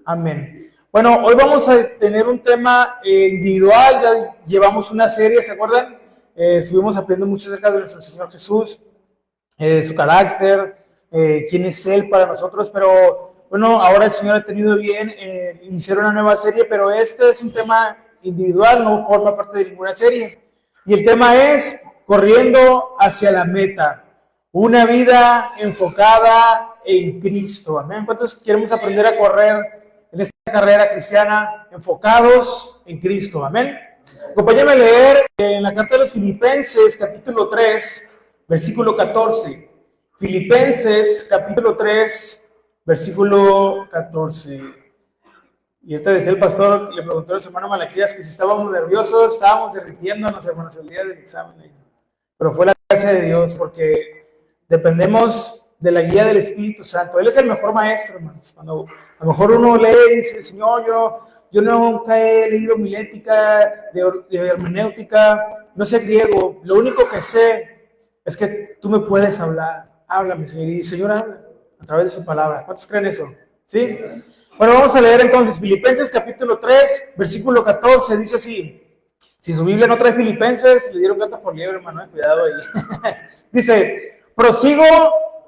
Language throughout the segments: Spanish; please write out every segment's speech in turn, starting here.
Amén. Bueno, hoy vamos a tener un tema individual. Ya llevamos una serie, ¿se acuerdan? Estuvimos aprendiendo mucho acerca de nuestro Señor Jesús, su carácter, quién es Él para nosotros, pero bueno, ahora el Señor ha tenido bien iniciar una nueva serie, pero este es un tema individual, no forma parte de ninguna serie. Y el tema es corriendo hacia la meta, una vida enfocada en Cristo. Amén. ¿Cuántos queremos aprender a correr en esta carrera cristiana enfocados en Cristo? Amén. Acompáñame a leer en la carta de los Filipenses, capítulo 3, versículo 14. Filipenses, capítulo 3, versículo 14. Y decía el pastor, le preguntó al hermano Malaquías que si estábamos nerviosos, estábamos derritiéndonos, hermanos, el día del examen. Pero fue la gracia de Dios, porque dependemos de la guía del Espíritu Santo. Él es el mejor maestro, hermanos. Cuando a lo mejor uno lee y dice, Señor, yo nunca he leído milética, de hermenéutica, no sé griego, lo único que sé es que tú me puedes hablar. Háblame, Señor. Y Señor, habla a través de su palabra. ¿Cuántos creen eso? ¿Sí? Bueno, vamos a leer entonces Filipenses capítulo 3, versículo 14, dice así. Si su Biblia no trae Filipenses, le dieron gato por liebre, hermano, cuidado ahí. Dice, prosigo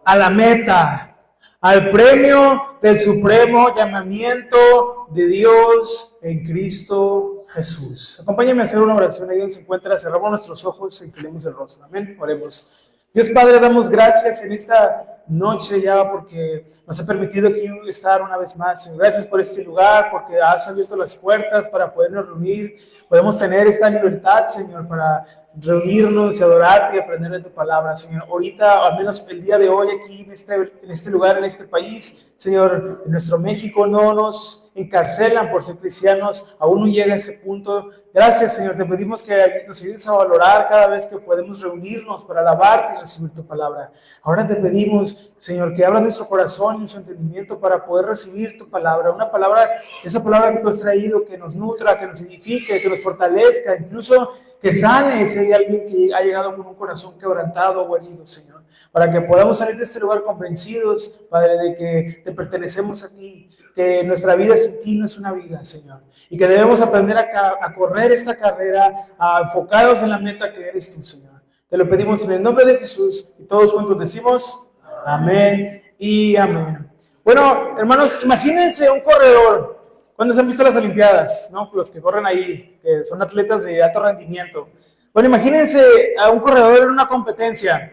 a la meta, al premio del supremo llamamiento de Dios en Cristo Jesús. Acompáñenme a hacer una oración ahí donde se encuentra, cerramos nuestros ojos e inclinemos el rostro. Amén, oremos. Dios Padre, damos gracias en esta noche ya porque nos ha permitido aquí estar una vez más. Señor, gracias por este lugar, porque has abierto las puertas para podernos reunir. Podemos tener esta libertad, Señor, para reunirnos y adorarte y aprender de tu palabra, Señor. Ahorita, al menos el día de hoy aquí en este lugar, en este país, Señor, en nuestro México, no nos encarcelan por ser cristianos, aún no llega a ese punto. Gracias, Señor, te pedimos que nos ayudes a valorar cada vez que podemos reunirnos para alabarte y recibir tu palabra. Ahora te pedimos, Señor, que abra nuestro corazón y nuestro entendimiento para poder recibir tu palabra, una palabra, esa palabra que tú has traído, que nos nutra, que nos edifique, que nos fortalezca, incluso que sane si hay alguien que ha llegado con un corazón quebrantado o herido, Señor, para que podamos salir de este lugar convencidos, Padre, de que te pertenecemos a ti, que nuestra vida sin ti no es una vida, Señor, y que debemos aprender a correr esta carrera, a enfocarnos en la meta que eres tú, Señor. Te lo pedimos en el nombre de Jesús, y todos juntos decimos, amén y amén. Bueno, hermanos, imagínense un corredor. ¿Cuándo se han visto las Olimpiadas? ¿No? Los que corren ahí, que son atletas de alto rendimiento. Bueno, imagínense a un corredor en una competencia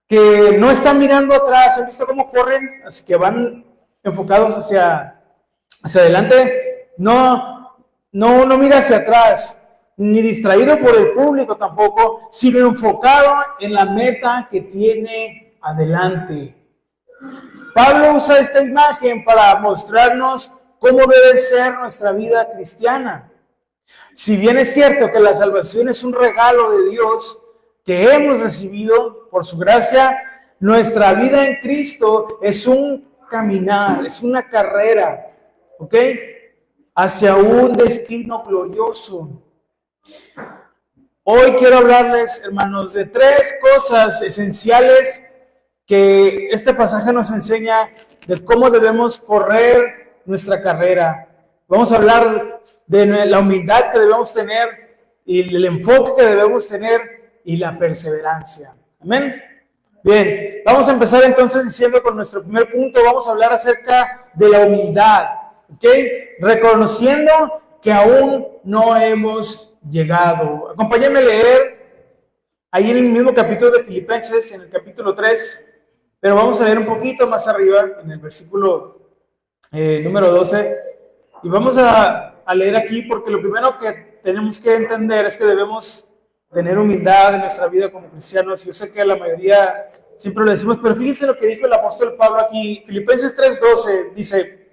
que no está mirando atrás. ¿Han visto cómo corren? Así que van enfocados hacia adelante. No mira hacia atrás, ni distraído por el público tampoco, sino enfocado en la meta que tiene adelante. Pablo usa esta imagen para mostrarnos cómo debe ser nuestra vida cristiana. Si bien es cierto que la salvación es un regalo de Dios que hemos recibido por su gracia, nuestra vida en Cristo es un caminar, es una carrera, ¿ok? Hacia un destino glorioso. Hoy quiero hablarles, hermanos, de 3 cosas esenciales que este pasaje nos enseña de cómo debemos correr nuestra carrera. Vamos a hablar de la humildad que debemos tener y el enfoque que debemos tener y la perseverancia. Amén. Bien, vamos a empezar entonces diciendo con nuestro primer punto, vamos a hablar acerca de la humildad, ¿ok? Reconociendo que aún no hemos llegado. Acompáñenme a leer ahí en el mismo capítulo de Filipenses, en el capítulo 3, pero vamos a leer un poquito más arriba, en el versículo número 12, y vamos a leer aquí porque lo primero que tenemos que entender es que debemos tener humildad en nuestra vida como cristianos. Yo sé que la mayoría siempre lo decimos, pero fíjense lo que dijo el apóstol Pablo aquí, Filipenses 3:12, dice,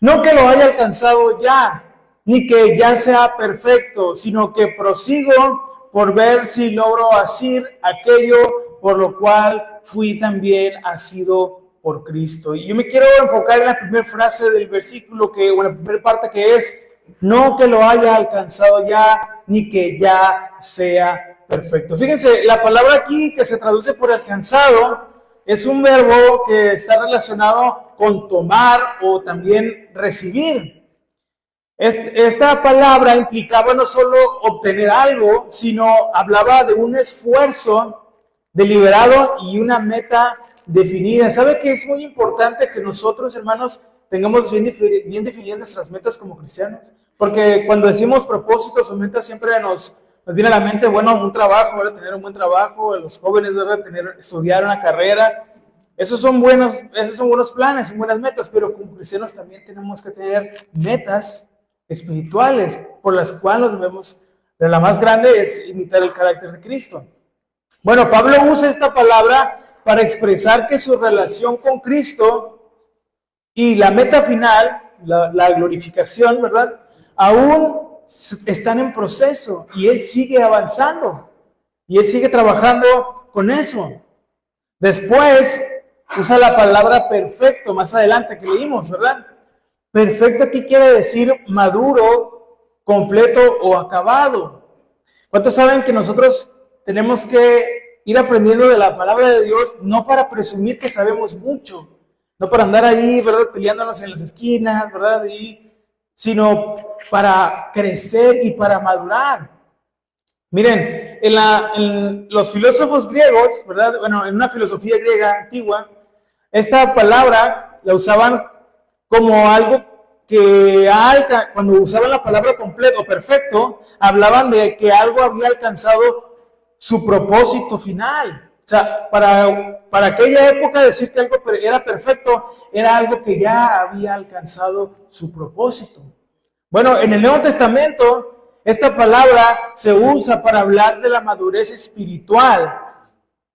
no que lo haya alcanzado ya, ni que ya sea perfecto, sino que prosigo por ver si logro asir aquello por lo cual fui también asido por Cristo. Y yo me quiero enfocar en la primera frase del versículo, o la primera parte, que es, no que lo haya alcanzado ya, ni que ya sea perfecto. Fíjense, la palabra aquí que se traduce por alcanzado es un verbo que está relacionado con tomar o también recibir. Esta palabra implicaba no solo obtener algo, sino hablaba de un esfuerzo deliberado y una meta definida. ¿Sabe que es muy importante que nosotros, hermanos, tengamos bien definidas nuestras metas como cristianos? Porque cuando decimos propósitos o metas siempre nos viene a la mente, bueno, un trabajo, ¿verdad? Tener un buen trabajo, los jóvenes, ¿verdad? Estudiar una carrera. Esos son buenos planes, son buenas metas, pero como cristianos también tenemos que tener metas espirituales por las cuales nos debemos, pero la más grande es imitar el carácter de Cristo. Bueno, Pablo usa esta palabra para expresar que su relación con Cristo y la meta final, la glorificación, ¿verdad? Aún están en proceso y él sigue avanzando y él sigue trabajando con eso. Después usa la palabra perfecto, más adelante que leímos, ¿verdad? Perfecto aquí quiere decir maduro, completo o acabado. ¿Cuántos saben que nosotros tenemos que ir aprendiendo de la palabra de Dios, no para presumir que sabemos mucho, no para andar ahí, ¿verdad?, peleándonos en las esquinas, ¿verdad?, sino para crecer y para madurar? Miren, en los filósofos griegos, ¿verdad?, bueno, en una filosofía griega antigua, esta palabra la usaban como algo que cuando usaban la palabra completo o perfecto, hablaban de que algo había alcanzado su propósito final. O sea, para aquella época decir que algo era perfecto era algo que ya había alcanzado su propósito. Bueno, en el Nuevo Testamento, esta palabra se usa para hablar de la madurez espiritual.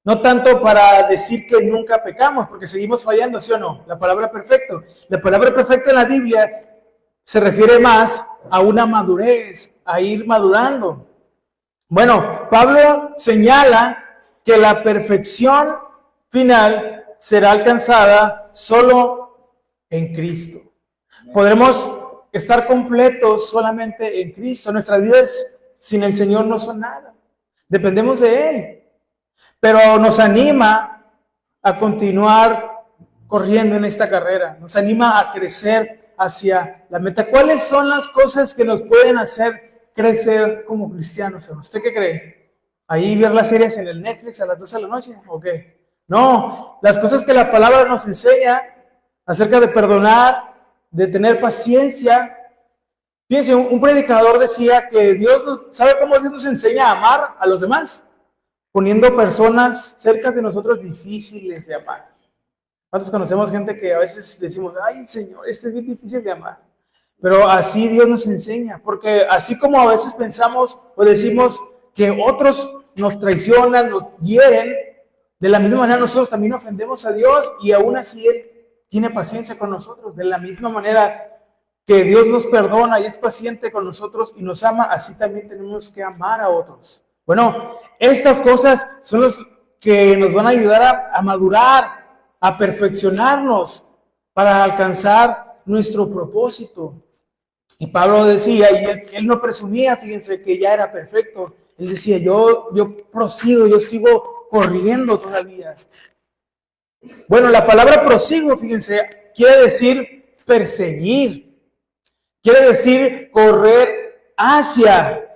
No tanto para decir que nunca pecamos, porque seguimos fallando, ¿sí o no? La palabra perfecto. La palabra perfecto en la Biblia se refiere más a una madurez, a ir madurando. Bueno, Pablo señala que la perfección final será alcanzada solo en Cristo. Podremos estar completos solamente en Cristo. Nuestras vidas sin el Señor no son nada. Dependemos de Él. Pero nos anima a continuar corriendo en esta carrera, nos anima a crecer hacia la meta. ¿Cuáles son las cosas que nos pueden hacer crecer como cristianos? ¿Usted qué cree? ¿Ahí ver las series en el Netflix a las 12 de la noche? ¿O qué? No, las cosas que la palabra nos enseña acerca de perdonar, de tener paciencia. Fíjense, un predicador decía que ¿sabe cómo Dios nos enseña a amar a los demás? Poniendo personas cerca de nosotros difíciles de amar. ¿Cuántos conocemos gente que a veces decimos, ay Señor, este es bien difícil de amar? Pero así Dios nos enseña, porque así como a veces pensamos o decimos que otros nos traicionan, nos hieren, de la misma manera nosotros también ofendemos a Dios y aún así Él tiene paciencia con nosotros. De la misma manera que Dios nos perdona y es paciente con nosotros y nos ama, así también tenemos que amar a otros. Bueno, estas cosas son las que nos van a ayudar a madurar, a perfeccionarnos para alcanzar nuestro propósito. Y Pablo decía, y él no presumía, fíjense, que ya era perfecto. Él decía, yo prosigo, yo sigo corriendo todavía. Bueno, la palabra prosigo, fíjense, quiere decir perseguir. Quiere decir correr hacia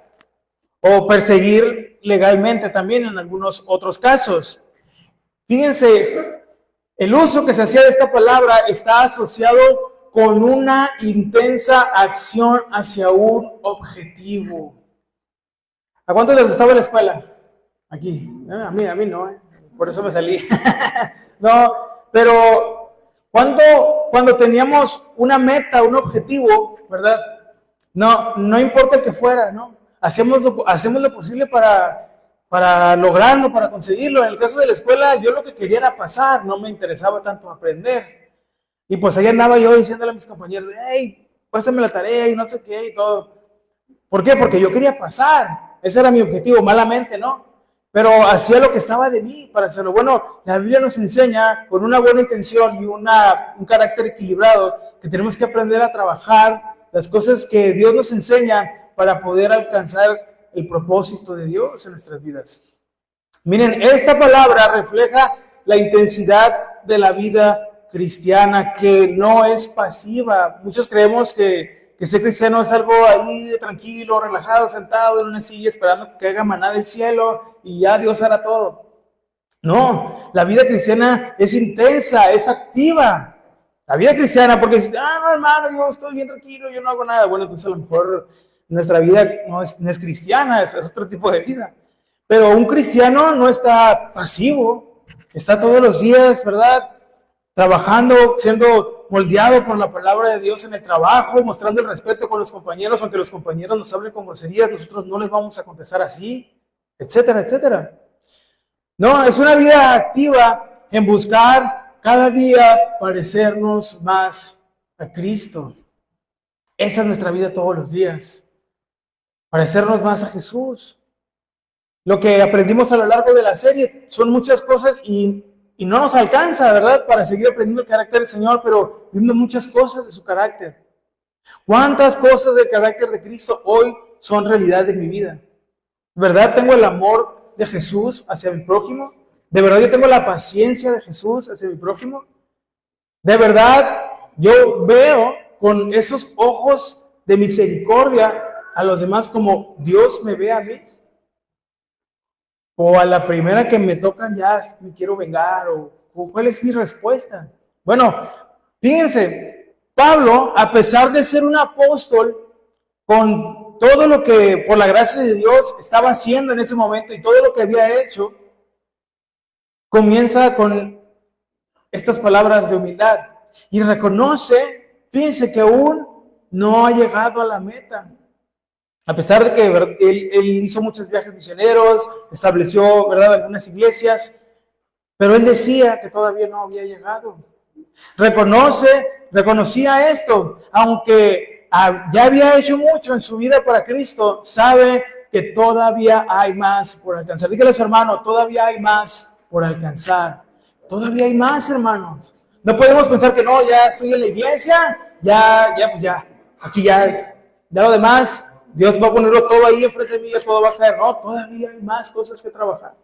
o perseguir legalmente también en algunos otros casos. Fíjense, el uso que se hacía de esta palabra está asociado con una intensa acción hacia un objetivo. ¿A cuántos les gustaba la escuela? Aquí. A mí no, por eso me salí. No, pero cuando teníamos una meta, un objetivo, ¿verdad? No importa el que fuera, ¿no? Hacemos lo posible para lograrlo, para conseguirlo. En el caso de la escuela, yo lo que quería era pasar, no me interesaba tanto aprender. Y pues ahí andaba yo diciéndole a mis compañeros, hey, pásame la tarea y no sé qué y todo. ¿Por qué? Porque yo quería pasar. Ese era mi objetivo, malamente, ¿no? Pero hacía lo que estaba de mí para hacerlo. Bueno, la Biblia nos enseña con una buena intención y un carácter equilibrado que tenemos que aprender a trabajar las cosas que Dios nos enseña para poder alcanzar el propósito de Dios en nuestras vidas. Miren, esta palabra refleja la intensidad de la vida cristiana, que no es pasiva. Muchos creemos que ser cristiano es algo ahí tranquilo, relajado, sentado en una silla esperando que caiga maná del cielo y ya Dios hará todo. No, la vida cristiana es intensa, es activa. La vida cristiana, porque dices, no hermano, yo estoy bien tranquilo, yo no hago nada. Bueno, entonces a lo mejor nuestra vida no es cristiana, es otro tipo de vida. Pero un cristiano no está pasivo, está todos los días, ¿verdad? Trabajando, siendo moldeado por la palabra de Dios en el trabajo, mostrando el respeto con los compañeros, aunque los compañeros nos hablen con groserías, nosotros no les vamos a contestar así, etcétera, etcétera. No, es una vida activa en buscar cada día parecernos más a Cristo. Esa es nuestra vida todos los días, parecernos más a Jesús. Lo que aprendimos a lo largo de la serie son muchas cosas y no nos alcanza, ¿verdad?, para seguir aprendiendo el carácter del Señor, pero vimos muchas cosas de su carácter. ¿Cuántas cosas del carácter de Cristo hoy son realidad de mi vida? ¿Verdad tengo el amor de Jesús hacia mi prójimo? ¿De verdad yo tengo la paciencia de Jesús hacia mi prójimo? ¿De verdad yo veo con esos ojos de misericordia a los demás como Dios me ve a mí? ¿O a la primera que me tocan ya me quiero vengar? ¿O cuál es mi respuesta? Bueno, fíjense, Pablo, a pesar de ser un apóstol, con todo lo que por la gracia de Dios estaba haciendo en ese momento y todo lo que había hecho, comienza con estas palabras de humildad y reconoce, fíjense, que aún no ha llegado a la meta. A pesar de que él hizo muchos viajes misioneros, estableció, ¿verdad?, algunas iglesias, pero él decía que todavía no había llegado. Reconocía esto, aunque ya había hecho mucho en su vida para Cristo, sabe que todavía hay más por alcanzar. Dígale a su hermano, todavía hay más por alcanzar. Todavía hay más, hermanos. No podemos pensar que no, ya estoy en la iglesia, aquí ya lo demás, Dios va a ponerlo todo ahí enfrente de mí y todo va a caer. No, todavía hay más cosas que trabajar.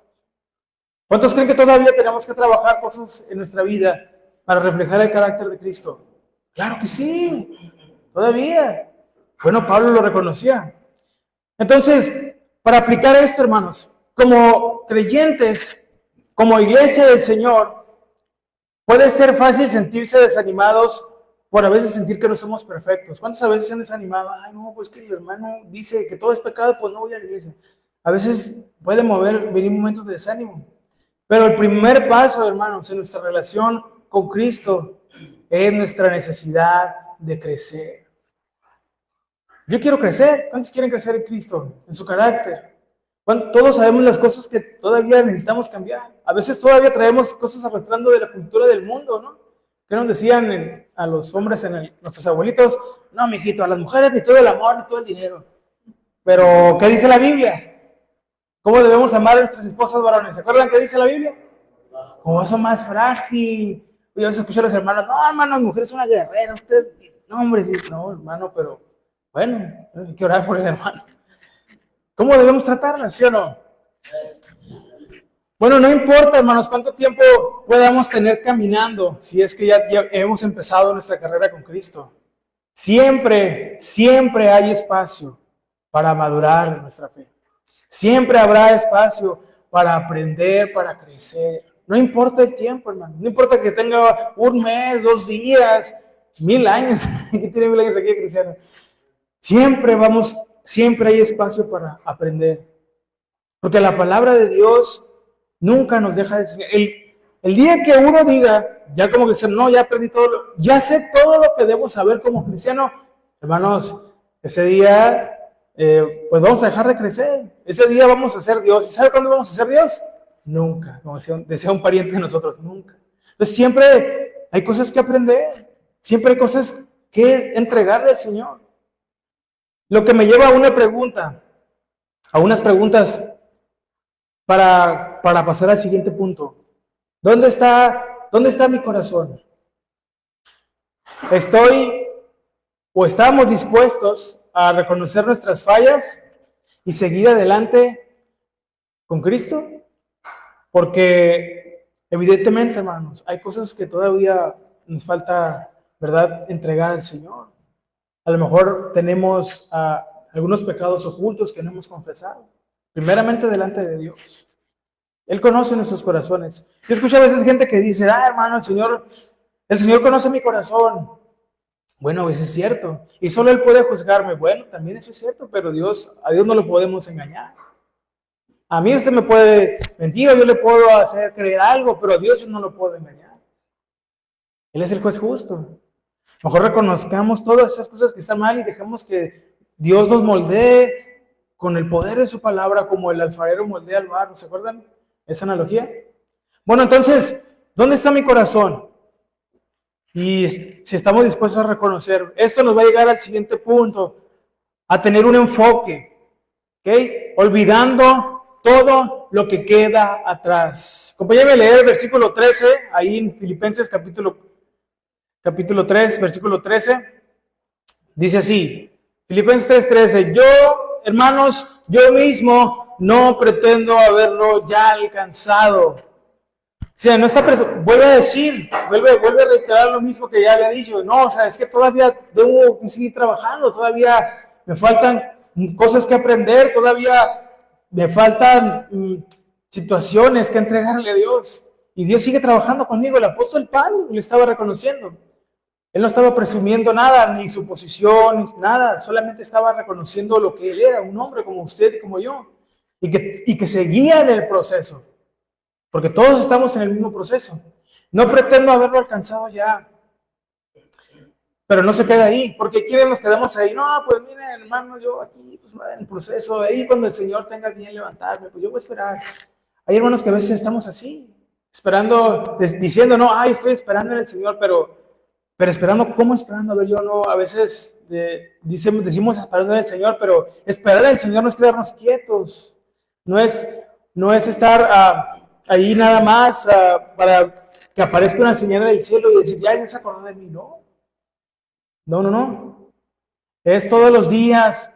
¿Cuántos creen que todavía tenemos que trabajar cosas en nuestra vida para reflejar el carácter de Cristo? Claro que sí, todavía. Bueno, Pablo lo reconocía. Entonces, para aplicar esto, hermanos, como creyentes, como iglesia del Señor, puede ser fácil sentirse desanimados por a veces sentir que no somos perfectos. ¿Cuántos a veces se han desanimado? Ay, no, pues que el hermano dice que todo es pecado, pues no voy a la iglesia. A veces puede venir momentos de desánimo. Pero el primer paso, hermanos, en nuestra relación con Cristo es nuestra necesidad de crecer. Yo quiero crecer. ¿Cuántos quieren crecer en Cristo, en su carácter? Todos sabemos las cosas que todavía necesitamos cambiar. A veces todavía traemos cosas arrastrando de la cultura del mundo, ¿no? ¿Qué nos decían a los hombres, nuestros abuelitos? No, mijito, a las mujeres ni todo el amor ni todo el dinero. Pero, ¿qué dice la Biblia? ¿Cómo debemos amar a nuestras esposas varones? ¿Se acuerdan qué dice la Biblia? Como son más frágil. Yo a veces escucho a los hermanos, no, hermano, mi mujer es una guerrera. Usted, no, hombre, sí, no, hermano, pero bueno, hay que orar por el hermano. ¿Cómo debemos tratarla, sí o no? Bueno, no importa, hermanos, cuánto tiempo podamos tener caminando, si es que ya hemos empezado nuestra carrera con Cristo. Siempre hay espacio para madurar en nuestra fe. Siempre habrá espacio para aprender, para crecer. No importa el tiempo, hermano. No importa que tenga un mes, 2 días, 1000 años. ¿Qué tiene 1000 años aquí, cristiano? Siempre hay espacio para aprender. Porque la palabra de Dios nunca nos deja de enseñar. El día que uno diga, ya como que no, ya aprendí todo, ya sé todo lo que debo saber como cristiano, hermanos, ese día, pues vamos a dejar de crecer. Ese día vamos a ser Dios. ¿Y sabe cuándo vamos a ser Dios? Nunca, como decía un pariente de nosotros, nunca. Entonces siempre hay cosas que aprender, siempre hay cosas que entregarle al Señor. Lo que me lleva a unas preguntas para pasar al siguiente punto. ¿Dónde está mi corazón? ¿Estamos dispuestos a reconocer nuestras fallas y seguir adelante con Cristo? Porque Evidentemente, hermanos, hay cosas que todavía nos falta, ¿verdad?, entregar al Señor. A lo mejor tenemos algunos pecados ocultos que no hemos confesado, primeramente delante de Dios. Él conoce nuestros corazones. Yo escucho a veces gente que dice, hermano, el Señor conoce mi corazón. Bueno, eso es cierto. Y solo Él puede juzgarme. Bueno, también eso es cierto, pero a Dios no lo podemos engañar. A mí usted me puede mentir, o yo le puedo hacer creer algo, pero a Dios yo no lo puedo engañar. Él es el juez justo. Mejor reconozcamos todas esas cosas que están mal y dejemos que Dios nos moldee con el poder de su palabra, como el alfarero moldea el barro. ¿Se acuerdan esa analogía? Bueno, entonces, ¿dónde está mi corazón? Y si estamos dispuestos a reconocer, esto nos va a llegar al siguiente punto, a tener un enfoque, ¿ok? Olvidando todo lo que queda atrás. Acompáñame a leer el versículo 13, ahí en Filipenses capítulo 3, versículo 13. Dice así, Filipenses 3:13, yo, hermanos, yo mismo no pretendo haberlo ya alcanzado. O sea, no está vuelve a decir, vuelve a reiterar lo mismo que ya había dicho. No, o sea, es que todavía debo seguir trabajando, todavía me faltan cosas que aprender, todavía me faltan situaciones que entregarle a Dios. Y Dios sigue trabajando conmigo. El apóstol Pablo le estaba reconociendo. Él no estaba presumiendo nada, ni su posición, nada. Solamente estaba reconociendo lo que él era, un hombre como usted y como yo. Y que seguía en el proceso. Porque todos estamos en el mismo proceso. No pretendo haberlo alcanzado ya. Pero no se queda ahí. Porque quieren nos quedamos ahí. No, pues miren, hermano, yo aquí, pues en el proceso. Ahí cuando el Señor tenga bien levantarme, pues yo voy a esperar. Hay hermanos que a veces estamos así. Esperando, diciendo, no, estoy esperando en el Señor, pero esperando, ¿cómo esperando? A ver, yo no, a veces decimos esperando en el Señor, pero esperar en el Señor no es quedarnos quietos. No es estar ahí nada más para que aparezca una señal del cielo y decir, ya se acordó de mí. No. Es todos los días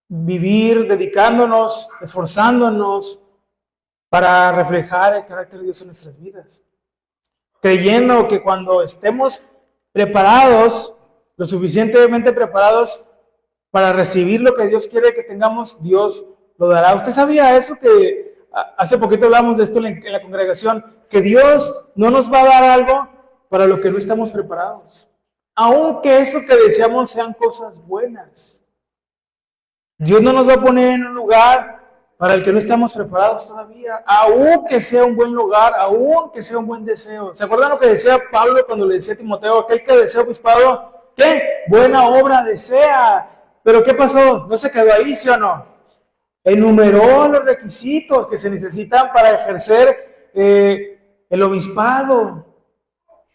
vivir, dedicándonos, esforzándonos para reflejar el carácter de Dios en nuestras vidas. Creyendo que cuando estemos preparados, lo suficientemente preparados para recibir lo que Dios quiere que tengamos, Dios lo dará. ¿Usted sabía eso? Que hace poquito hablamos de esto en la congregación, que Dios no nos va a dar algo para lo que no estamos preparados. Aunque eso que deseamos sean cosas buenas. Dios no nos va a poner en un lugar para el que no estamos preparados todavía, aunque sea un buen lugar, aunque sea un buen deseo. ¿Se acuerdan lo que decía Pablo cuando le decía a Timoteo, aquel que desea obispado, qué buena obra desea? Pero ¿qué pasó? ¿No se quedó ahí, sí o no? Enumeró los requisitos que se necesitan para ejercer el obispado.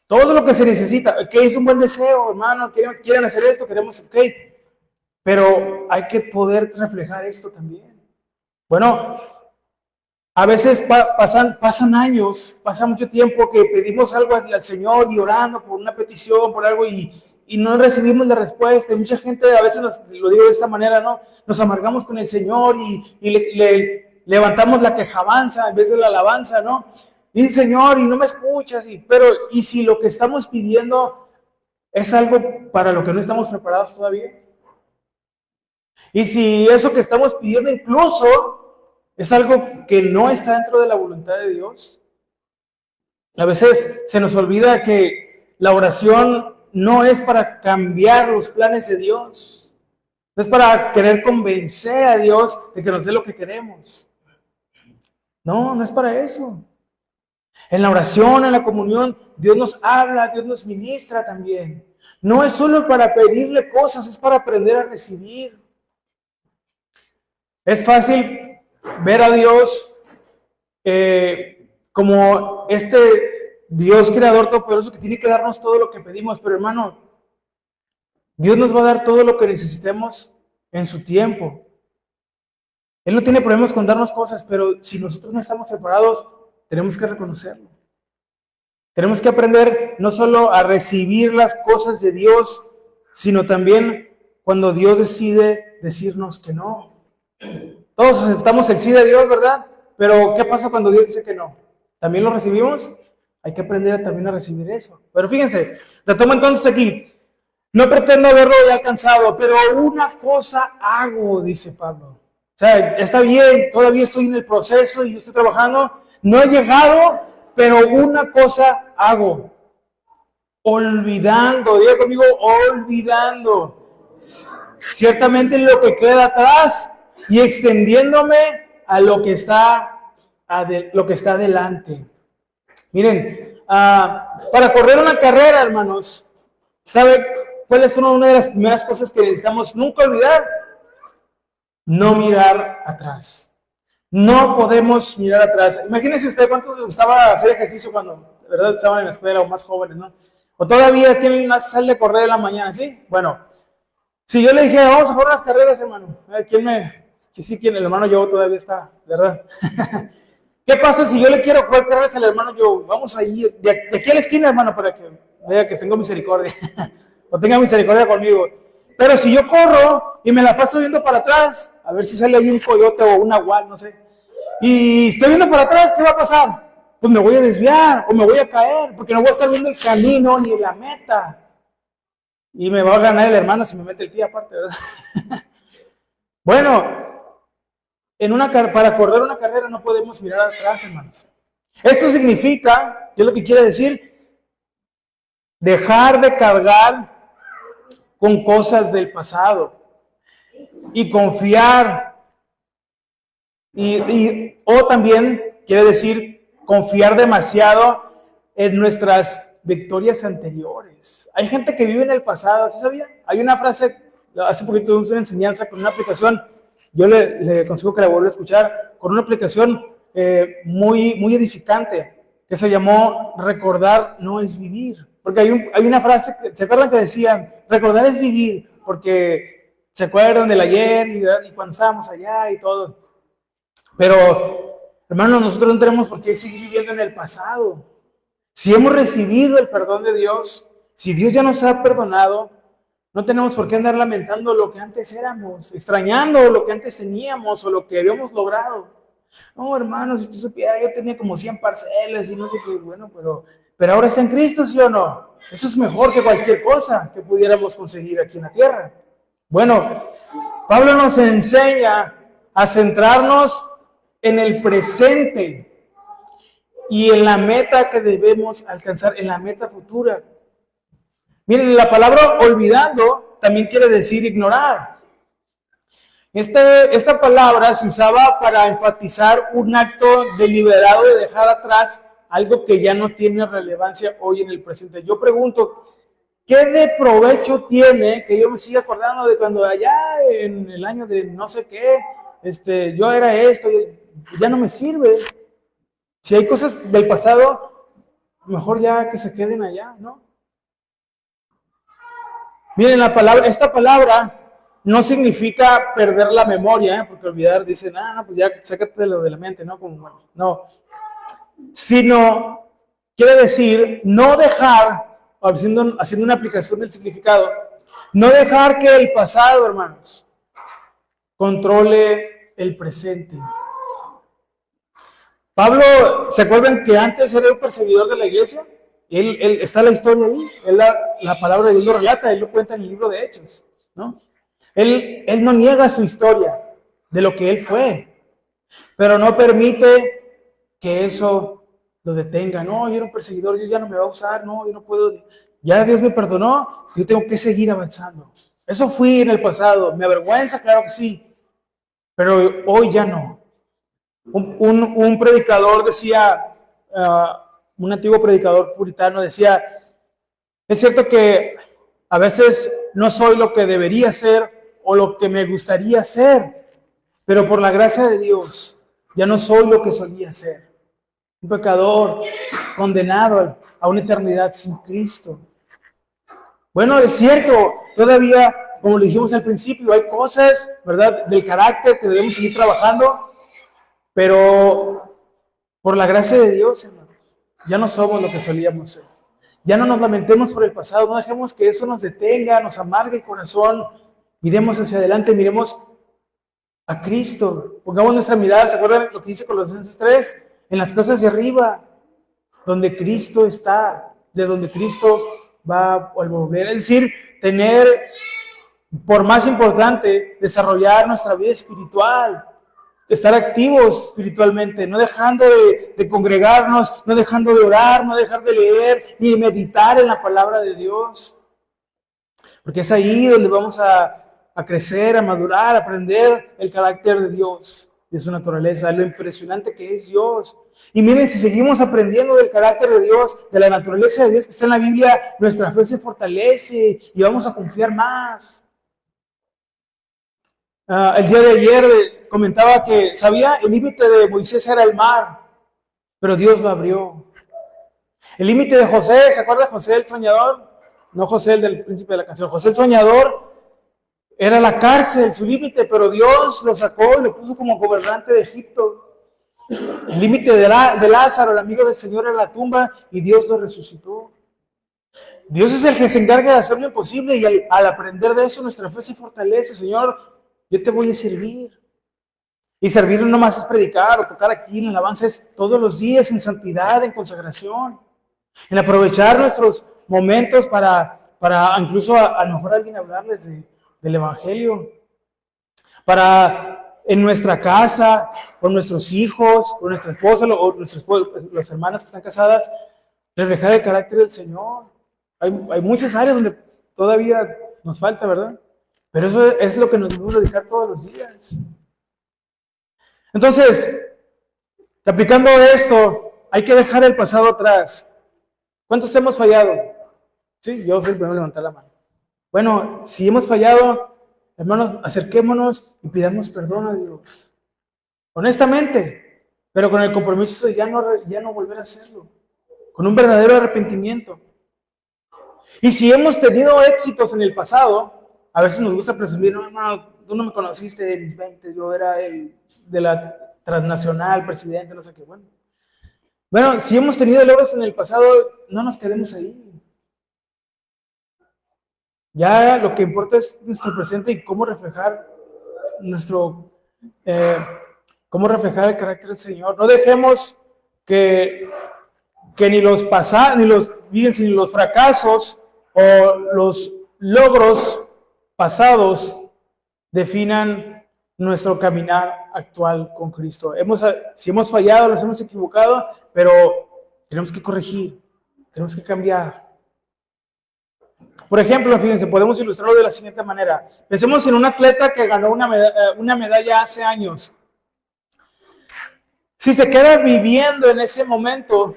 Todo lo que se necesita. ¿Qué es un buen deseo, hermano? ¿Quieren hacer esto? Queremos, ok. Pero hay que poder reflejar esto también. Bueno, a veces pasan años, pasa mucho tiempo que pedimos algo al Señor y orando por una petición, por algo y no recibimos la respuesta. Y mucha gente, a veces lo digo de esta manera, ¿no? Nos amargamos con el Señor y le levantamos la quejabanza en vez de la alabanza, ¿no? Y Señor, y no me escuchas, pero ¿y si lo que estamos pidiendo es algo para lo que no estamos preparados todavía? Y si eso que estamos pidiendo incluso es algo que no está dentro de la voluntad de Dios. A veces se nos olvida que la oración no es para cambiar los planes de Dios. No es para querer convencer a Dios de que nos dé lo que queremos. No es para eso. En la oración, en la comunión, Dios nos habla, Dios nos ministra también. No es solo para pedirle cosas, es para aprender a recibir. Es fácil ver a Dios como este Dios creador todopoderoso que tiene que darnos todo lo que pedimos, pero hermano, Dios nos va a dar todo lo que necesitemos en su tiempo. Él no tiene problemas con darnos cosas, pero si nosotros no estamos preparados, tenemos que reconocerlo. Tenemos que aprender no solo a recibir las cosas de Dios, sino también cuando Dios decide decirnos que no. Todos aceptamos el sí de Dios, ¿verdad? Pero ¿qué pasa cuando Dios dice que no? ¿También lo recibimos? Hay que aprender también a recibir eso. Pero fíjense, retomo entonces aquí. No pretendo haberlo ya alcanzado, pero una cosa hago, dice Pablo. O sea, está bien, todavía estoy en el proceso y yo estoy trabajando. No he llegado, pero una cosa hago. Olvidando, diga conmigo, olvidando. Ciertamente lo que queda atrás y extendiéndome a lo que está adelante. Miren, para correr una carrera, hermanos, ¿sabe cuáles son una de las primeras cosas que necesitamos nunca olvidar? No mirar atrás. No podemos mirar atrás. Imagínense usted cuánto les gustaba hacer ejercicio cuando, de verdad, estaban en la escuela o más jóvenes, ¿no? O todavía, ¿quién sale a correr en la mañana, sí? Bueno, si yo le dije, vamos a jugar unas carreras, hermano, a ver, ¿quién el hermano yo todavía está, ¿verdad? ¿Qué pasa si yo le quiero jugar carreras al hermano yo? Vamos ahí, de aquí a la esquina, hermano, para que vea que tengo misericordia, o tenga misericordia conmigo. Pero si yo corro y me la paso viendo para atrás, a ver si sale ahí un coyote o un nahual, no sé, y estoy viendo para atrás, ¿qué va a pasar? Pues me voy a desviar o me voy a caer, porque no voy a estar viendo el camino ni la meta. Y me va a ganar el hermano si me mete el pie aparte, ¿verdad? Bueno, para correr una carrera no podemos mirar atrás, hermanos. Esto significa, ¿qué es lo que quiere decir? Dejar de cargar con cosas del pasado y confiar. O también quiere decir confiar demasiado en nuestras victorias anteriores. Hay gente que vive en el pasado, ¿sí sabía? Hay una frase, hace poquito tuvimos una enseñanza con una aplicación, yo le aconsejo que la vuelva a escuchar, con una aplicación muy edificante, que se llamó Recordar no es vivir. Porque hay una frase, ¿se acuerdan que decían? Recordar es vivir, porque se acuerdan del ayer y cuando estábamos allá y todo. Pero, hermanos, nosotros no tenemos por qué seguir viviendo en el pasado. Si hemos recibido el perdón de Dios, si Dios ya nos ha perdonado, no tenemos por qué andar lamentando lo que antes éramos, extrañando lo que antes teníamos o lo que habíamos logrado. No, hermanos, si usted supiera, yo tenía como 100 parcelas y no sé qué, bueno, pero ahora está en Cristo, ¿sí o no? Eso es mejor que cualquier cosa que pudiéramos conseguir aquí en la tierra. Bueno, Pablo nos enseña a centrarnos en el presente y en la meta que debemos alcanzar, en la meta futura. Miren, la palabra olvidando también quiere decir ignorar. Esta palabra se usaba para enfatizar un acto deliberado de dejar atrás algo que ya no tiene relevancia hoy en el presente. Yo pregunto, ¿qué de provecho tiene que yo me siga acordando de cuando allá en el año de no sé qué, yo era esto, ya no me sirve? Si hay cosas del pasado, mejor ya que se queden allá, ¿no? Miren, esta palabra no significa perder la memoria, porque olvidar, dicen, no, pues ya sácate lo de la mente, ¿no? Como, bueno, no. Sino, quiere decir, no dejar, haciendo una aplicación del significado, no dejar que el pasado, hermanos, controle el presente. Pablo, ¿se acuerdan que antes era un perseguidor de la iglesia? Él está la historia ahí, la palabra de Dios lo relata, él lo cuenta en el libro de Hechos, ¿no? Él no niega su historia de lo que él fue, pero no permite que eso lo detenga. No, yo era un perseguidor, Dios ya no me va a usar, no, yo no puedo, ya Dios me perdonó, yo tengo que seguir avanzando. Eso fui en el pasado, me avergüenza, claro que sí, pero hoy ya no. Un predicador decía, un antiguo predicador puritano decía, es cierto que a veces no soy lo que debería ser o lo que me gustaría ser, pero por la gracia de Dios ya no soy lo que solía ser. Un pecador condenado a una eternidad sin Cristo. Bueno, es cierto, todavía, como le dijimos al principio, hay cosas, ¿verdad?, del carácter que debemos seguir trabajando, pero por la gracia de Dios, hermanos, ya no somos lo que solíamos ser. Ya no nos lamentemos por el pasado, no dejemos que eso nos detenga, nos amargue el corazón. Miremos hacia adelante, miremos a Cristo. Pongamos nuestra mirada, ¿se acuerdan lo que dice Colosenses 3? En las cosas de arriba. donde Cristo está, de donde Cristo va a volver. Es decir, tener, por más importante, desarrollar nuestra vida espiritual, estar activos espiritualmente, no dejando de congregarnos, no dejando de orar, no dejar de leer ni meditar en la palabra de Dios. Porque es ahí donde vamos a crecer, a madurar, a aprender el carácter de Dios, de su naturaleza, lo impresionante que es Dios. Y miren, si seguimos aprendiendo del carácter de Dios, de la naturaleza de Dios que está en la Biblia, nuestra fe se fortalece y vamos a confiar más. El día de ayer comentaba que sabía el límite de Moisés era el mar, pero Dios lo abrió. El límite de José, ¿se acuerda de José el soñador? No José el del príncipe de la canción, José el soñador era la cárcel, su límite, pero Dios lo sacó y lo puso como gobernante de Egipto. El límite de Lázaro, el amigo del Señor, era la tumba y Dios lo resucitó. Dios es el que se encarga de hacer lo imposible y al aprender de eso nuestra fe se fortalece. Señor, yo te voy a servir. Y servir no nomás es predicar o tocar aquí en alabanza, es todos los días en santidad, en consagración, en aprovechar nuestros momentos para incluso a lo mejor alguien hablarles del Evangelio, para en nuestra casa, con nuestros hijos, con nuestra esposa o las hermanas que están casadas, reflejar el carácter del Señor. Hay muchas áreas donde todavía nos falta, ¿verdad? Pero eso es lo que nos debemos dedicar todos los días. Entonces, aplicando esto, hay que dejar el pasado atrás. ¿Cuántos hemos fallado? Sí, yo soy el primero en levantar la mano. Bueno, si hemos fallado, hermanos, acerquémonos y pidamos perdón a Dios. Honestamente, pero con el compromiso de ya no volver a hacerlo. Con un verdadero arrepentimiento. Y si hemos tenido éxitos en el pasado, a veces nos gusta presumir, no, hermano, tú no me conociste de mis 20, yo era el de la transnacional, presidente, no sé qué, bueno. Bueno, si hemos tenido logros en el pasado, no nos quedemos ahí. Ya lo que importa es nuestro presente y cómo reflejar cómo reflejar el carácter del Señor. No dejemos que ni los fracasos o los logros pasados definan nuestro caminar actual con Cristo. Si hemos fallado, nos hemos equivocado, pero tenemos que corregir, tenemos que cambiar. Por ejemplo, fíjense, podemos ilustrarlo de la siguiente manera. Pensemos en un atleta que ganó una medalla hace años. Si se queda viviendo en ese momento,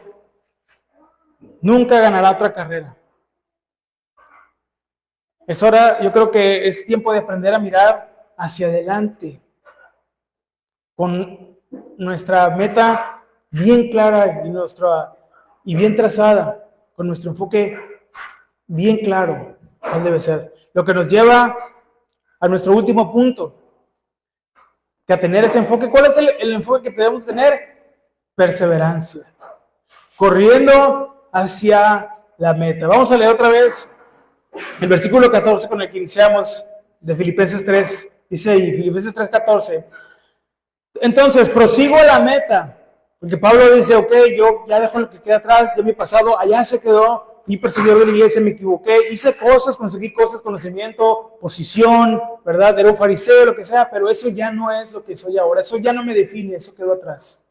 nunca ganará otra carrera. Es hora, yo creo que es tiempo de aprender a mirar hacia adelante, con nuestra meta bien clara y bien trazada, con nuestro enfoque bien claro, cuál debe ser. Lo que nos lleva a nuestro último punto, que a tener ese enfoque. ¿Cuál es el enfoque que debemos tener? Perseverancia. Corriendo hacia la meta. Vamos a leer otra vez el versículo 14 con el que iniciamos de Filipenses 3. Dice ahí, Filipenses 3:14. Entonces, prosigo a la meta. Porque Pablo dice, ok, yo ya dejo lo que queda atrás, ya mi pasado allá se quedó, fui perseguidor de la iglesia, me equivoqué, hice cosas, conseguí cosas, conocimiento, posición, ¿verdad? Era un fariseo, lo que sea, pero eso ya no es lo que soy ahora, eso ya no me define, eso quedó atrás.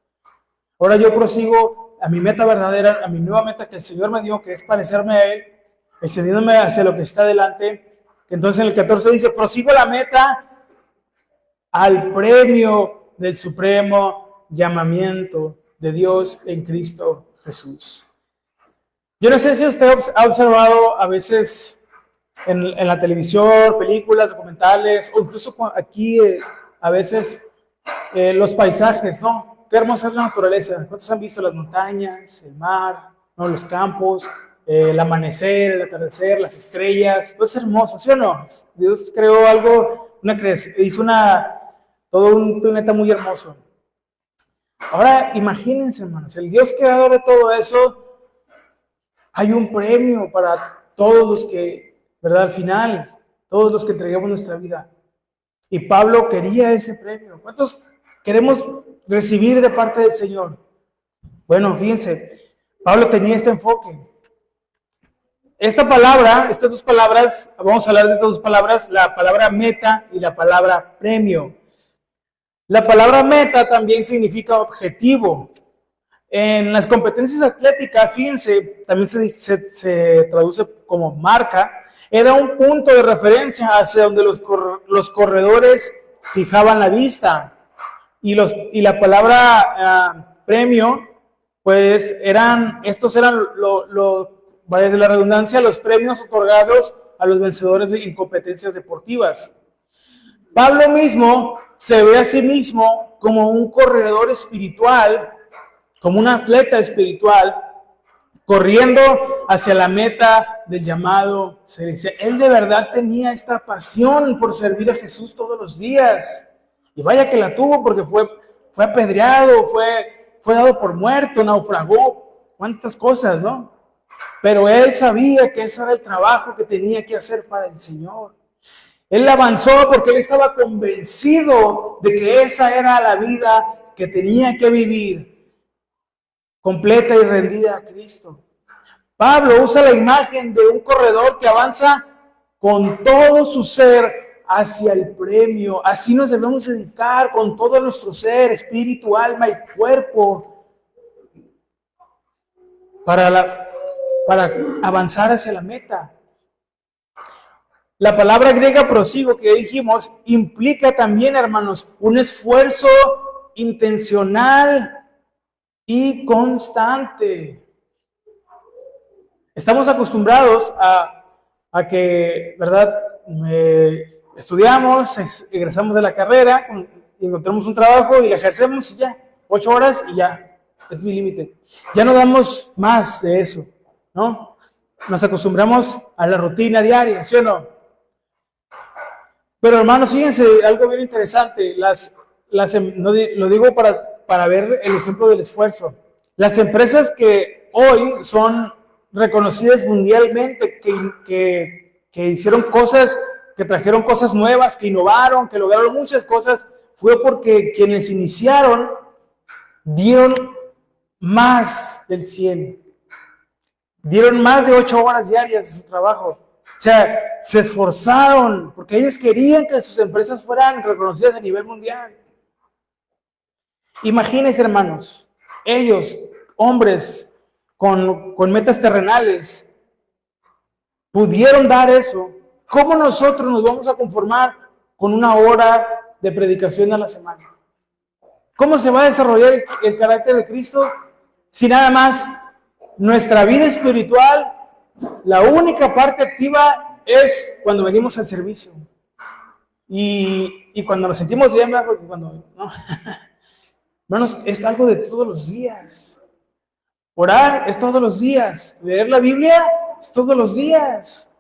Ahora yo prosigo a mi meta verdadera, a mi nueva meta que el Señor me dio, que es parecerme a Él, extendiéndome hacia lo que está delante. Entonces en el 14 dice, prosigo la meta al premio del supremo llamamiento de Dios en Cristo Jesús. Yo no sé si usted ha observado a veces en la televisión, películas, documentales, o incluso aquí a veces los paisajes, ¿no? Qué hermosa es la naturaleza. ¿Cuántos han visto las montañas, el mar, ¿no? Los campos, el amanecer, el atardecer, las estrellas? Pues es hermoso, ¿sí o no? Dios creó algo, hizo todo un planeta muy hermoso. Ahora imagínense, hermanos, el Dios creador de todo eso, hay un premio para todos los que, ¿verdad? Al final, todos los que entregamos nuestra vida. Y Pablo quería ese premio. ¿Cuántos queremos recibir de parte del Señor? Bueno, fíjense, Pablo tenía este enfoque. Esta palabra, estas dos palabras, vamos a hablar de estas dos palabras, la palabra meta y la palabra premio. La palabra meta también significa objetivo. En las competencias atléticas, fíjense, también se traduce como marca, era un punto de referencia hacia donde los corredores fijaban la vista. Y la palabra premio, pues estos eran vaya de la redundancia, los premios otorgados a los vencedores en competencias deportivas. Pablo mismo se ve a sí mismo como un corredor espiritual, como un atleta espiritual, corriendo hacia la meta del llamado celestial. Él de verdad tenía esta pasión por servir a Jesús todos los días. Y vaya que la tuvo, porque fue apedreado, fue dado por muerto, naufragó, cuántas cosas, ¿no? Pero él sabía que ese era el trabajo que tenía que hacer para el Señor. Él avanzó porque él estaba convencido de que esa era la vida que tenía que vivir, completa y rendida a Cristo. Pablo usa la imagen de un corredor que avanza con todo su ser hacia el premio. Así nos debemos dedicar con todo nuestro ser, espíritu, alma y cuerpo, para avanzar hacia la meta. La palabra griega prosigo que dijimos implica también, hermanos, un esfuerzo intencional y constante. Estamos acostumbrados a que, ¿verdad? Estudiamos, egresamos de la carrera, encontramos un trabajo y lo ejercemos y ya, 8 horas y ya, es mi límite. Ya no damos más de eso, ¿no? Nos acostumbramos a la rutina diaria, ¿sí o no? Pero hermanos, fíjense, algo bien interesante, lo digo para ver el ejemplo del esfuerzo. Las empresas que hoy son reconocidas mundialmente, que hicieron cosas, que trajeron cosas nuevas, que innovaron, que lograron muchas cosas, fue porque quienes iniciaron dieron más del 100. Dieron más de 8 horas diarias de su trabajo. O sea, se esforzaron porque ellos querían que sus empresas fueran reconocidas a nivel mundial. Imagínense, hermanos, ellos, hombres con metas terrenales, pudieron dar eso. ¿Cómo nosotros nos vamos a conformar con 1 hora de predicación a la semana? ¿Cómo se va a desarrollar el carácter de Cristo si nada más nuestra vida espiritual, la única parte activa es cuando venimos al servicio? Y cuando nos sentimos bien, ¿verdad? Porque cuando no, hermanos, es algo de todos los días. Orar es todos los días. Leer la Biblia es todos los días.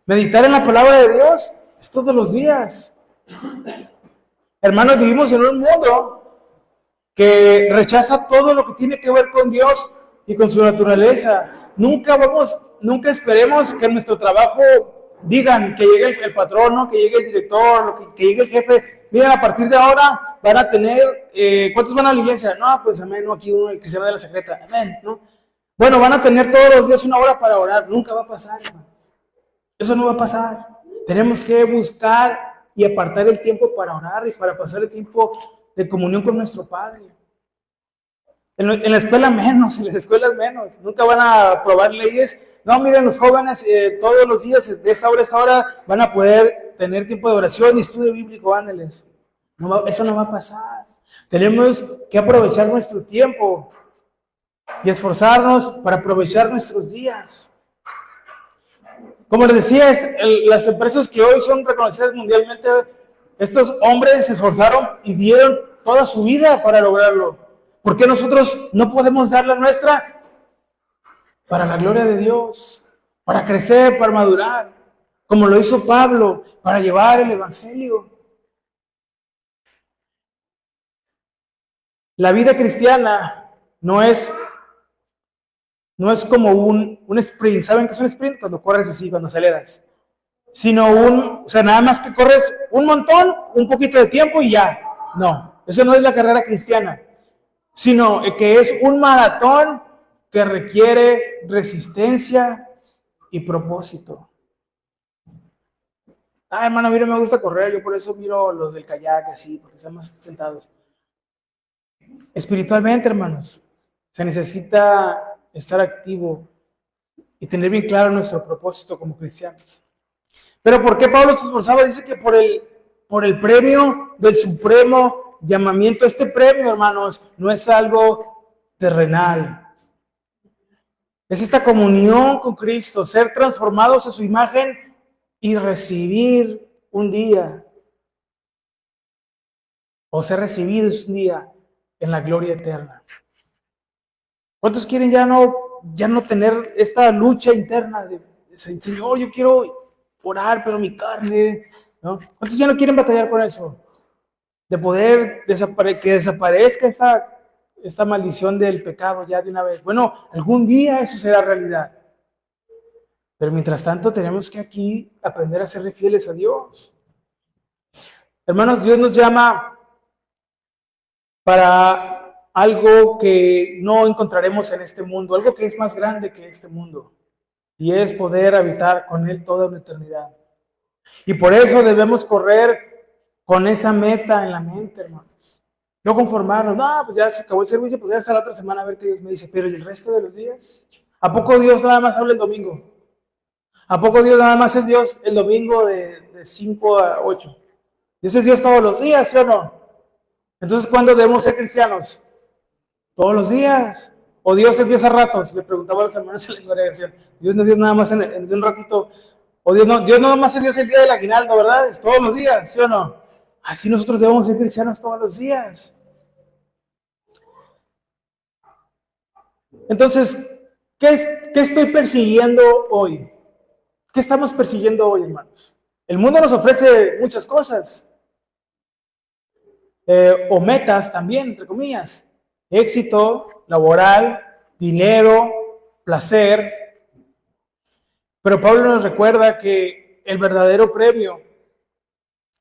Meditar en la palabra de Dios es todos los días. Hermanos, vivimos en un mundo que rechaza todo lo que tiene que ver con Dios y con su naturaleza. Nunca esperemos que en nuestro trabajo digan que llegue el patrón, ¿no? Que llegue el director, que llegue el jefe. Miren, a partir de ahora van a tener, ¿cuántos van a la iglesia? No, pues amén, no, aquí uno, el que se va de la secreta, amén, ¿no? Bueno, van a tener todos los días 1 hora para orar. Nunca va a pasar, hermanos. Eso no va a pasar. Tenemos que buscar y apartar el tiempo para orar y para pasar el tiempo de comunión con nuestro Padre. En la escuela menos, en las escuelas menos. Nunca van a probar leyes. No, miren, los jóvenes todos los días, de esta hora a esta hora, van a poder tener tiempo de oración y estudio bíblico, ándeles. Eso no va a pasar. Tenemos que aprovechar nuestro tiempo y esforzarnos para aprovechar nuestros días. Como les decía, las empresas que hoy son reconocidas mundialmente, estos hombres se esforzaron y dieron toda su vida para lograrlo. ¿Por qué nosotros no podemos dar la nuestra? Para la gloria de Dios, para crecer, para madurar, como lo hizo Pablo, para llevar el Evangelio. La vida cristiana no es como un sprint. ¿Saben qué es un sprint? Cuando corres así, cuando aceleras. Sino o sea, nada más que corres un montón, un poquito de tiempo y ya. No, eso no es la carrera cristiana. sino que es un maratón que requiere resistencia y propósito. Hermano, mira, me gusta correr, yo por eso miro los del kayak así, porque están más sentados. Espiritualmente, hermanos, se necesita estar activo y tener bien claro nuestro propósito como cristianos. Pero ¿por qué Pablo se esforzaba? Dice que por el premio del supremo llamamiento. Este premio, hermanos, no es algo terrenal. Es esta comunión con Cristo, ser transformados a su imagen y recibir un día, o ser recibidos un día en la gloria eterna. ¿Cuántos quieren ya no tener esta lucha interna de Señor, yo quiero orar, pero mi carne, ¿no? ¿Cuántos ya no quieren batallar con eso? De poder que desaparezca esta maldición del pecado ya de una vez. Bueno, algún día eso será realidad. Pero mientras tanto tenemos que aquí aprender a ser fieles a Dios. Hermanos, Dios nos llama para algo que no encontraremos en este mundo, algo que es más grande que este mundo, y es poder habitar con Él toda una eternidad. Y por eso debemos correr con esa meta en la mente, hermanos. No conformarnos, no, pues ya se acabó el servicio, pues ya hasta la otra semana a ver qué Dios me dice, pero ¿y el resto de los días? ¿A poco Dios nada más habla el domingo? ¿A poco Dios nada más es Dios el domingo de 5 a 8? ¿Dios es Dios todos los días, sí o no? Entonces, ¿cuándo debemos ser cristianos? Todos los días. ¿O Dios es Dios a ratos? Le preguntaba a los hermanos en la congregación. Dios no es Dios nada más en un ratito. O Dios nada más es Dios el día del aguinaldo, ¿verdad? Es todos los días, ¿sí o no? Así nosotros debemos ser cristianos todos los días. Entonces, ¿qué estoy persiguiendo hoy? ¿Qué estamos persiguiendo hoy, hermanos? El mundo nos ofrece muchas cosas. O metas también, entre comillas. Éxito laboral, dinero, placer. Pero Pablo nos recuerda que el verdadero premio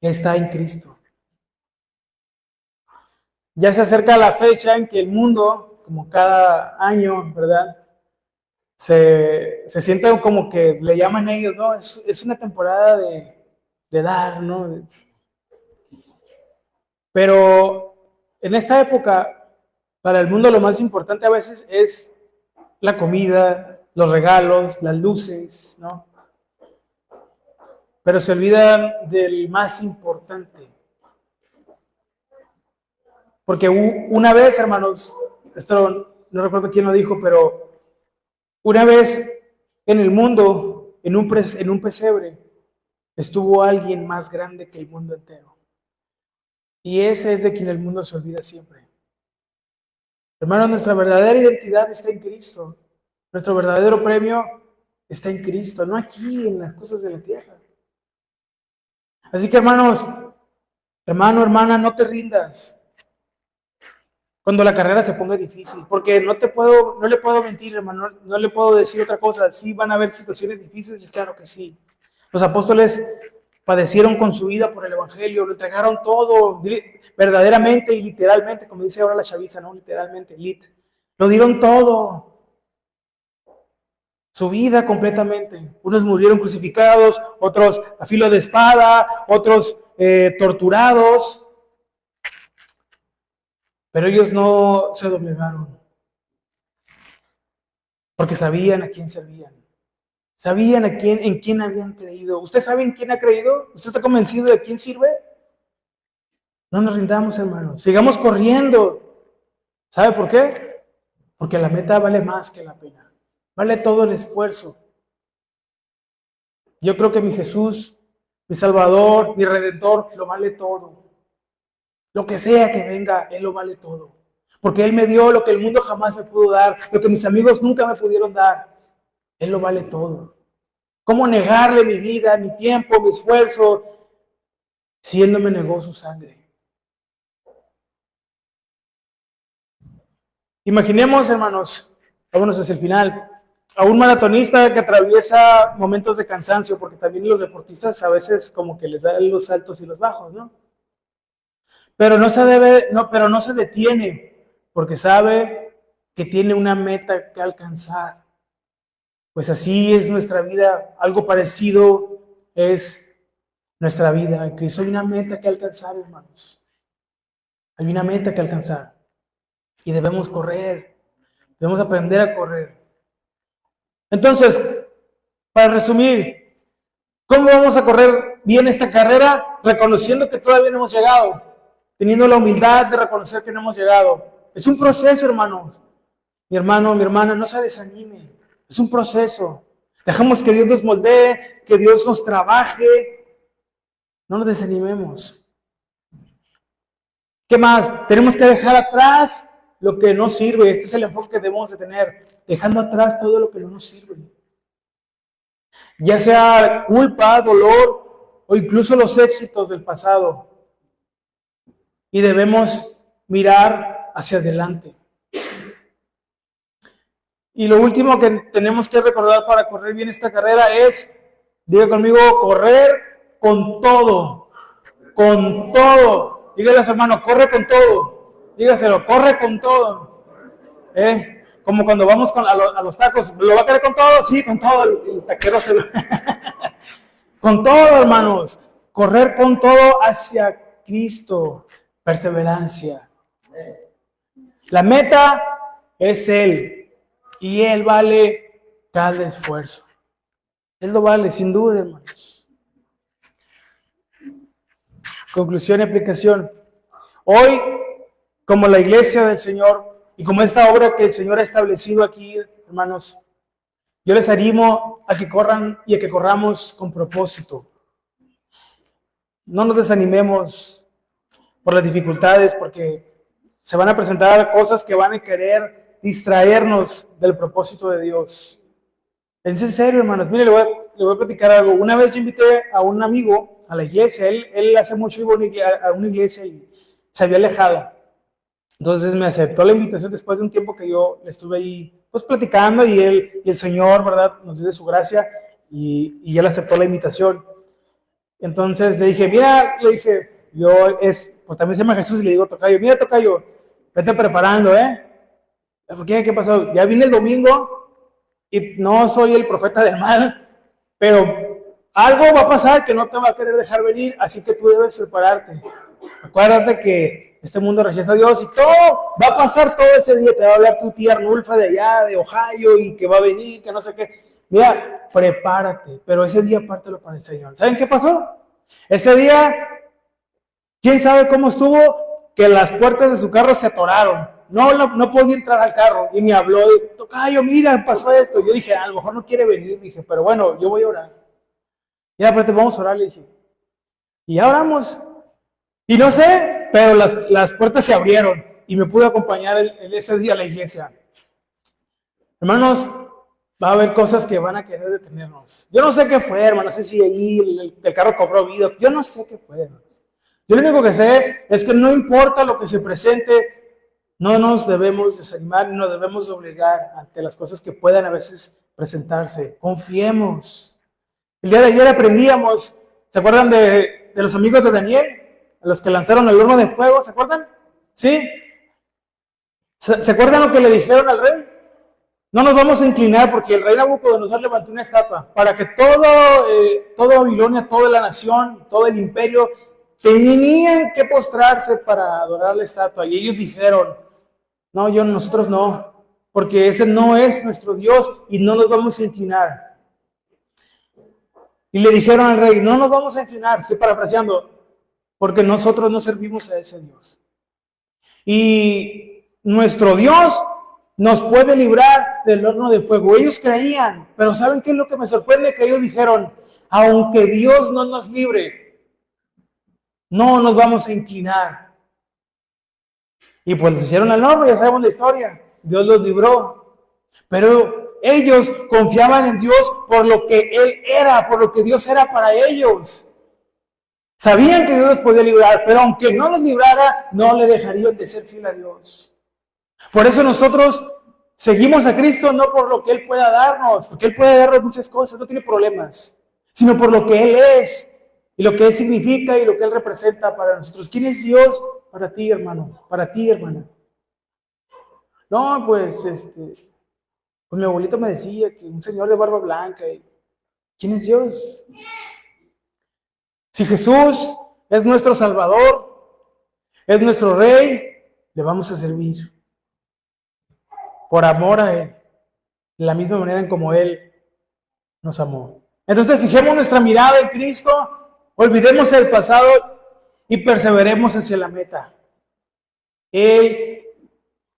está en Cristo. Ya se acerca la fecha en que el mundo, como cada año, ¿verdad? Se siente como que le llaman ellos, ¿no? Es una temporada de dar, ¿no? Pero en esta época, para el mundo lo más importante a veces es la comida, los regalos, las luces, ¿no? Pero se olvidan del más importante. Porque una vez, hermanos, esto no recuerdo quién lo dijo, pero una vez en el mundo, en un pesebre, estuvo alguien más grande que el mundo entero. Y ese es de quien el mundo se olvida siempre. Hermanos, nuestra verdadera identidad está en Cristo. Nuestro verdadero premio está en Cristo, no aquí en las cosas de la tierra. Así que, hermanos, hermana, no te rindas cuando la carrera se ponga difícil, porque no le puedo mentir, hermano, no le puedo decir otra cosa. Sí van a haber situaciones difíciles, claro que sí. Los apóstoles padecieron con su vida por el evangelio, lo entregaron todo, verdaderamente y literalmente, como dice ahora la chaviza, no literalmente, lo dieron todo. Su vida completamente. Unos murieron crucificados, otros a filo de espada, otros torturados. Pero ellos no se doblegaron. Porque sabían a quién servían. Sabían en quién habían creído. ¿Usted sabe en quién ha creído? ¿Usted está convencido de quién sirve? No nos rindamos, hermanos. Sigamos corriendo. ¿Sabe por qué? Porque la meta vale más que la pena. Vale todo el esfuerzo. Yo creo que mi Jesús, mi Salvador, mi Redentor, lo vale todo. Lo que sea que venga, Él lo vale todo. Porque Él me dio lo que el mundo jamás me pudo dar, lo que mis amigos nunca me pudieron dar. Él lo vale todo. ¿Cómo negarle mi vida, mi tiempo, mi esfuerzo, si Él no me negó su sangre? Imaginemos, hermanos, vámonos hacia el final, a un maratonista que atraviesa momentos de cansancio, porque también los deportistas a veces como que les dan los altos y los bajos, ¿no? Pero no se detiene, porque sabe que tiene una meta que alcanzar. Pues así es nuestra vida, algo parecido es nuestra vida en Cristo. Hay una meta que alcanzar, hermanos. Hay una meta que alcanzar y debemos correr, debemos aprender a correr. Entonces, para resumir, ¿cómo vamos a correr bien esta carrera? Reconociendo que todavía no hemos llegado, teniendo la humildad de reconocer que no hemos llegado. Es un proceso, hermanos. Mi hermano, mi hermana, no se desanime. Es un proceso. Dejamos que Dios nos moldee, que Dios nos trabaje. No nos desanimemos. ¿Qué más? Tenemos que dejar atrás lo que no sirve. Este es el enfoque que debemos de tener. Dejando atrás todo lo que no nos sirve. Ya sea culpa, dolor o incluso los éxitos del pasado. Y debemos mirar hacia adelante. Y lo último que tenemos que recordar para correr bien esta carrera es, diga conmigo, correr con todo. Con todo. Dígale a su hermano, corre con todo. Dígaselo, corre con todo. Como cuando vamos a los tacos, ¿lo va a querer con todo? Sí, con todo. El taquero se lo... Con todo, hermanos. Correr con todo hacia Cristo. Perseverancia. La meta es Él. Y Él vale cada esfuerzo. Él lo vale, sin duda, hermanos. Conclusión y aplicación. Hoy, como la iglesia del Señor y como esta obra que el Señor ha establecido aquí, hermanos, yo les animo a que corran y a que corramos con propósito. No nos desanimemos por las dificultades, porque se van a presentar cosas que van a querer distraernos del propósito de Dios. Es en serio, hermanos. Mire, le voy a platicar algo. Una vez yo invité a un amigo a la iglesia. Él hace mucho iba a una iglesia y se había alejado. Entonces me aceptó la invitación después de un tiempo que yo estuve ahí pues platicando y el Señor, ¿verdad?, nos dio de su gracia y él aceptó la invitación. Entonces le dije, mira, pues también se llama Jesús y le digo, tocayo, mira, tocayo, vete preparando, ¿Por qué? ¿Qué pasó? Ya vine el domingo y no soy el profeta del mal, pero algo va a pasar que no te va a querer dejar venir, así que tú debes prepararte. Acuérdate que este mundo rechaza a Dios y todo va a pasar todo ese día. Te va a hablar tu tía Arnulfa de allá, de Ohio, y que va a venir, que no sé qué. Mira, prepárate, pero ese día pártelo para el Señor. ¿Saben qué pasó? Ese día, ¿quién sabe cómo estuvo? Que las puertas de su carro se atoraron. No podía entrar al carro y me habló, tocayo, mira, pasó esto. Yo dije, a lo mejor no quiere venir, dije, pero bueno, yo voy a orar. Mira, pero vamos a orar, le dije. Y ya oramos. Y no sé, pero las puertas se abrieron y me pude acompañar ese día a la iglesia. Hermanos, va a haber cosas que van a querer detenernos. Yo no sé qué fue, hermano, no sé si ahí el carro cobró vida. Yo no sé qué fue, hermanos. Yo lo único que sé es que no importa lo que se presente, no nos debemos desanimar, no nos debemos obligar ante las cosas que puedan a veces presentarse. Confiemos. El día de ayer aprendíamos, ¿se acuerdan de los amigos de Daniel? A los que lanzaron el horno de fuego, ¿se acuerdan? ¿Sí? ¿Se acuerdan lo que le dijeron al rey? No nos vamos a inclinar porque el rey Nabucodonosor levantó una estatua para que todo Babilonia, toda la nación, todo el imperio tenían que postrarse para adorar la estatua. Y ellos dijeron, no, nosotros no, porque ese no es nuestro Dios y no nos vamos a inclinar. Y le dijeron al rey, no nos vamos a inclinar, estoy parafraseando, porque nosotros no servimos a ese Dios. Y nuestro Dios nos puede librar del horno de fuego. Ellos creían, pero ¿saben qué es lo que me sorprende? Que ellos dijeron, aunque Dios no nos libre, no nos vamos a inclinar. Y pues les hicieron el horno, ya sabemos la historia. Dios los libró. Pero ellos confiaban en Dios por lo que Él era, por lo que Dios era para ellos. Sabían que Dios los podía librar, pero aunque no los librara, no le dejarían de ser fiel a Dios. Por eso nosotros seguimos a Cristo no por lo que Él pueda darnos, porque Él puede darnos muchas cosas, no tiene problemas, sino por lo que Él es, y lo que Él significa y lo que Él representa para nosotros. ¿Quién es Dios para ti, hermano? Para ti, hermana. No, pues, pues mi abuelito me decía que un señor de barba blanca. ¿Quién es Dios? Si Jesús es nuestro Salvador, es nuestro Rey, le vamos a servir por amor a Él, de la misma manera en como Él nos amó. Entonces fijemos nuestra mirada en Cristo, olvidemos el pasado y perseveremos hacia la meta. Él,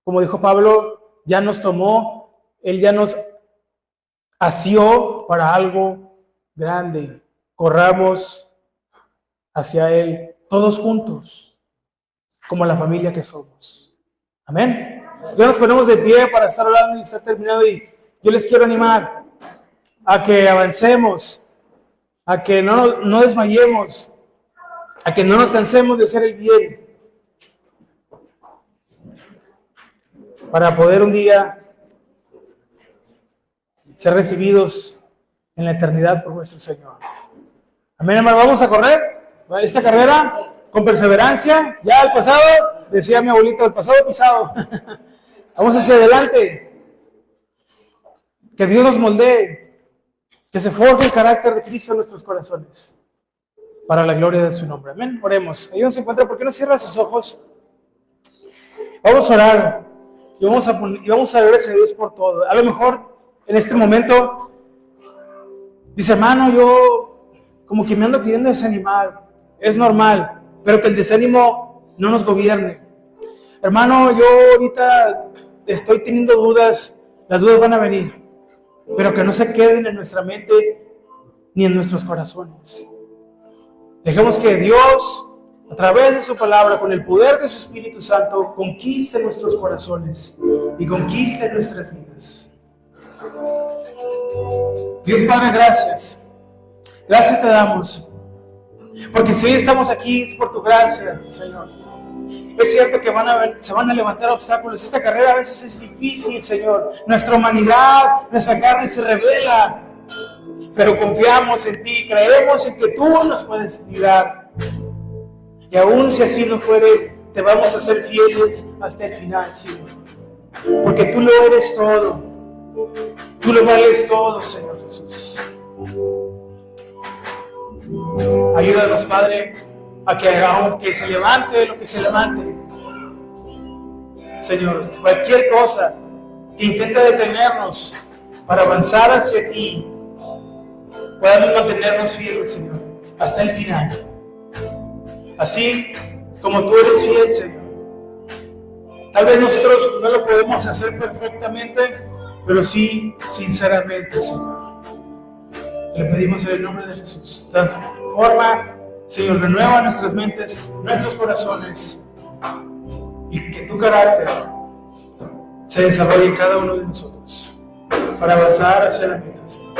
como dijo Pablo, ya nos tomó, Él ya nos asió para algo grande. Corramos hacia Él todos juntos, como la familia que somos. Amén. Ya nos ponemos de pie para estar hablando y estar terminado, y yo les quiero animar a que avancemos, a que no desmayemos, a que no nos cansemos de hacer el bien, para poder un día ser recibidos en la eternidad por nuestro Señor. Amén, hermano. Vamos a correr esta carrera con perseverancia. Ya el pasado, decía mi abuelito, el pasado pisado. Vamos hacia adelante. Que Dios nos moldee, que se forje el carácter de Cristo en nuestros corazones, para la gloria de su nombre. Amén. Oremos. Ahí donde se encuentra, ¿por qué no cierra sus ojos? Vamos a orar y vamos a dar gracias a Dios por todo. A lo mejor en este momento dice, hermano, yo como que me ando queriendo desanimar. Es normal, pero que el desánimo no nos gobierne. Hermano, yo ahorita estoy teniendo dudas, las dudas van a venir, pero que no se queden en nuestra mente ni en nuestros corazones. Dejemos que Dios, a través de su palabra, con el poder de su Espíritu Santo, conquiste nuestros corazones y conquiste nuestras vidas. Dios Padre, gracias. Gracias te damos. Porque si hoy estamos aquí es por tu gracia, Señor. Es cierto que se van a levantar obstáculos. Esta carrera a veces es difícil, Señor. Nuestra humanidad, nuestra carne se revela. Pero confiamos en ti, creemos en que tú nos puedes librar. Y aún si así no fuere, te vamos a ser fieles hasta el final, Señor. Porque tú lo eres todo. Tú lo vales todo, Señor Jesús. Ayúdanos, Padre, a que aunque se levante lo que se levante, Señor, cualquier cosa que intente detenernos para avanzar hacia ti, podamos mantenernos fieles, Señor, hasta el final. Así como tú eres fiel, Señor. Tal vez nosotros no lo podemos hacer perfectamente, pero sí sinceramente, Señor. Te lo pedimos en el nombre de Jesús. Transforma, Señor, renueva nuestras mentes, nuestros corazones, y que tu carácter se desarrolle en cada uno de nosotros para avanzar hacia la meta, Señor.